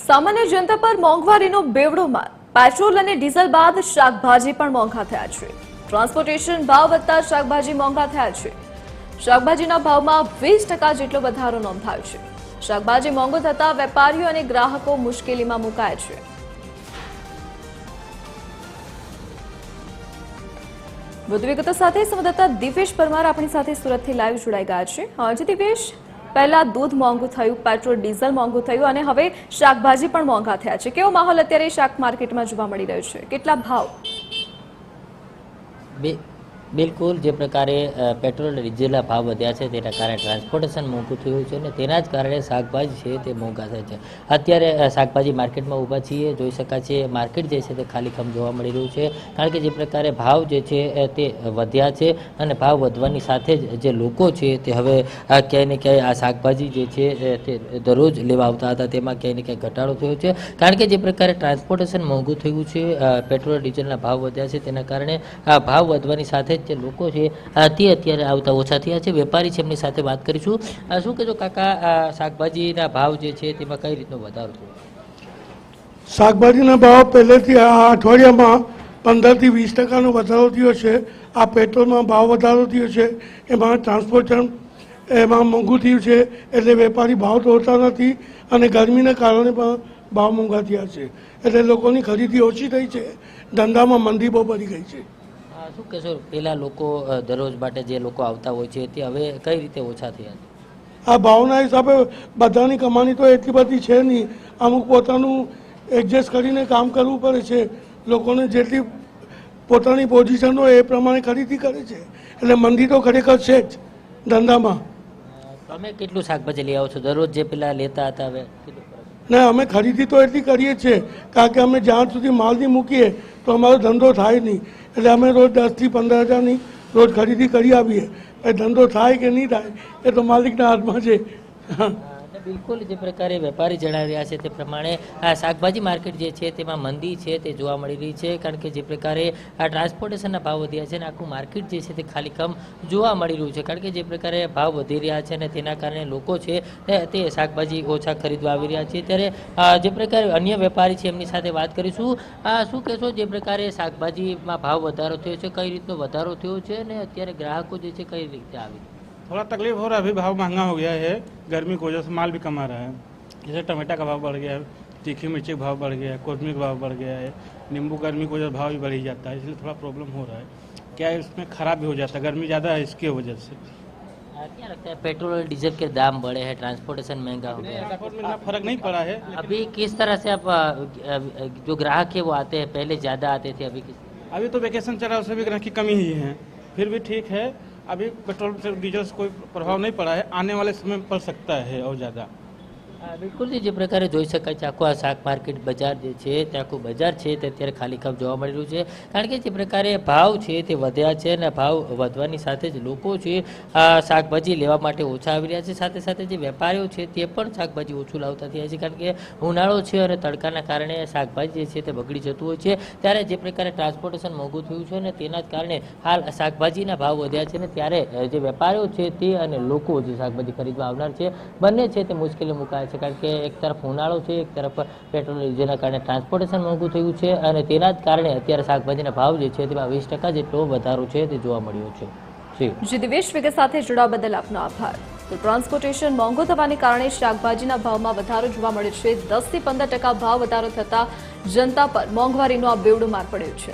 सामान्य जनता पर मोंघवारीनो बेवड़ो मार। पेट्रोल और डीजल बाद शाकभाजी पण मोंघा थया छे। ट्रांसपोर्टेशन भाव वधता शाकभाजी मोंघा थया छे। शाकभाजीना भावमां 20% જેટલો વધારો નોંધાયો છે। શાકભાજી મોંઘું થતા વેપારીઓ અને ગ્રાહકો મુશ્કેલીમાં મુકાયા છે। વધુ વિગતો સાથે સંવાદદાતા દિવેશ પરમાર આપણી સાથે સુરતથી લાઈવ જોડાઈ ગયા છે। જી દિવેશ, પહેલા દૂધ મોંઘું થયું, પેટ્રોલ ડીઝલ મોંઘું થયું અને હવે શાકભાજી પણ મોંઘા થયા છે। કેવો માહોલ અત્યારે શાક માર્કેટમાં જોવા મળી રહ્યો છે? કેટલા ભાવ? बिल्कुल जे प्रकारे पेट्रोल डीजल भाव वध्या है तेना कारणे ट्रांसपोर्टेशन मोंघुं थयुं छे अने तेना ज कारणे शाकभाजी छे ते मोंघा थाय छे। अत्यारे शाकभाजी मार्केट में ऊभा छीए, जोई शकाय छे मार्केट जे छे ते खालीखम जोवा मळी रह्युं छे, कारण के जे प्रकारे भाव जे छे ते वध्या छे अने भाव वधवानी साथे ज जे लोको छे ते हवे क्यांय ने क्यांय आ शाकभाजी जे छे ते दररोज लेवा आवता हता तेमां क्यांय ने क्यांय घटाडो थयो छे, कारण के जे प्रकारे ट्रांसपोर्टेशन मोंघुं थयुं छे, पेट्रोल डीजलना भाव वध्या छे तेना कारणे भाव वधवानी साथे જે લોકો છે તે અત્યારે આવતા ઓછા થયા છે। વેપારી છે એમની સાથે વાત કરીશું। શું કહેજો કાકા, શાકભાજીના ભાવ જે છે તેમાં કઈ રીતનો વધારો થયો? શાકભાજીના ભાવ પહેલેથી આ અઠવાડિયામાં 15 થી 20% વધારો થયો છે। આ પેટ્રોલમાં ભાવ વધારો થયો છે, એમાં ટ્રાન્સપોર્ટેશન એમાં મોંઘું થયું છે, એટલે વેપારી ભાવ તોડતા નથી અને ગરમીના કારણે પણ ભાવ મોંઘા થયા છે, એટલે લોકોની ખરીદી ઓછી થઈ છે, ધંધામાં મંદી બહુ પડી ગઈ છે। શું કહેશો, પેલા લોકો દરરોજ માટે જે લોકો આવતા હોય છે તે હવે કઈ રીતે ઓછા થયા છે? આ ભાવના હિસાબે બધાની કમાણી તો એટલી બધી છે નહીં, અમુક પોતાનું એડજસ્ટ કરીને કામ કરવું પડે છે। લોકોને જેટલી પોતાની પોઝિશન હોય એ પ્રમાણે ખરીદી કરે છે, એટલે મંદી તો ખરેખર છે જ ધંધામાં। તમે કેટલું શાકભાજી લઈ આવો છો દરરોજ જે પેલા લેતા હતા? હવે ને અમે ખરીદી તો એટલી કરીએ છીએ, કારણ કે અમે જ્યાં સુધી માલ નહીં મૂકીએ તો અમારો ધંધો થાય નહીં, એટલે અમે રોજ 10 થી 15 હજારની રોજ ખરીદી કરી આવીએ। ધંધો થાય કે નહીં થાય એ તો માલિકના હાથમાં છે। બિલકુલ જે પ્રકારે વેપારી જણાવી રહ્યા છે તે પ્રમાણે આ શાકભાજી માર્કેટ જે છે તેમાં મંદી છે તે જોવા મળી રહી છે, કારણ કે જે પ્રકારે આ ટ્રાન્સપોર્ટેશનના ભાવ વધ્યા છે અને આખું માર્કેટ જે છે તે ખાલીખમ જોવા મળી રહ્યું છે, કારણ કે જે પ્રકારે ભાવ વધી રહ્યા છે અને તેના કારણે લોકો છે તે શાકભાજી ઓછા ખરીદવા આવી રહ્યા છે। ત્યારે જે પ્રકારે અન્ય વેપારી છે એમની સાથે વાત કરીશું। શું કહેશો, જે પ્રકારે શાકભાજીમાં ભાવ વધારો થયો છે, કઈ રીતનો વધારો થયો છે અને અત્યારે ગ્રાહકો જે છે કઈ રીતે આવી? थोड़ा तकलीफ हो रहा है, अभी भाव महंगा हो गया है, गर्मी की वजह से माल भी कम आ रहा है। जैसे टमाटर का भाव बढ़ गया है, तीखी मिर्ची का भाव बढ़ गया है, कोथमीर का भाव बढ़ गया है, नींबू गर्मी की वजह से भाव भी बढ़ ही जाता है, इसलिए थोड़ा प्रॉब्लम हो रहा है। क्या है, इसमें खराब भी हो जाता है, गर्मी ज़्यादा है इसकी वजह से। क्या लगता है, पेट्रोल और डीजल के दाम बढ़े हैं, ट्रांसपोर्टेशन महंगा हो गया है, इतना फर्क नहीं पड़ा है। अभी किस तरह से आप जो ग्राहक है वो आते हैं? पहले ज़्यादा आते थे, अभी तो वेकेशन चला, उसमें भी ग्राहक की कमी ही है, फिर भी ठीक है। अभी पेट्रोल से डीजल से कोई प्रभाव नहीं पड़ा है, आने वाले समय में पड़ सकता है और ज़्यादा। બિલકુલ જે પ્રકારે જોઈ શકાય છે આખું આ શાક માર્કેટ બજાર જે છે તે આખું બજાર છે તે અત્યારે ખાલીખમ જોવા મળી રહ્યું છે, કારણ કે જે પ્રકારે ભાવ છે તે વધ્યા છે અને ભાવ વધવાની સાથે જ લોકો છે આ શાકભાજી લેવા માટે ઓછા આવી રહ્યા છે। સાથે સાથે જે વેપારીઓ છે તે પણ શાકભાજી ઓછું લાવતા થયા છે, કારણ કે ઉનાળો છે અને તડકાના કારણે શાકભાજી જે છે તે બગડી જતું હોય છે। ત્યારે જે પ્રકારે ટ્રાન્સપોર્ટેશન મોંઘું થયું છે અને તેના જ કારણે હાલ શાકભાજીના ભાવ વધ્યા છે અને ત્યારે જે વેપારીઓ છે તે અને લોકો જે શાકભાજી ખરીદવા આવનાર છે બંને છે તે મુશ્કેલી મુકાય છે, કારણ કે એક તરફ ઉનાળો છે, એક તરફ પેટ્રોલ ડીઝલના કારણે ટ્રાન્સપોર્ટેશન મોંઘું થયું છે અને તેના જ કારણે અત્યારે શાકભાજીના ભાવ જે છે તેમાં 20% જેટલો વધારો છે તે જોવા મળ્યો છે। જી દિવેશ, વિગત સાથે જોડાવા બદલ આપનો આભાર। તો ટ્રાન્સપોર્ટેશન મોંઘું થવાને કારણે શાકભાજીના ભાવમાં વધારો જોવા મળ્યો છે। 10 થી 15% ભાવ વધારો થતા જનતા પર મોંઘવારીનો આ બેવડો માર પડ્યો છે।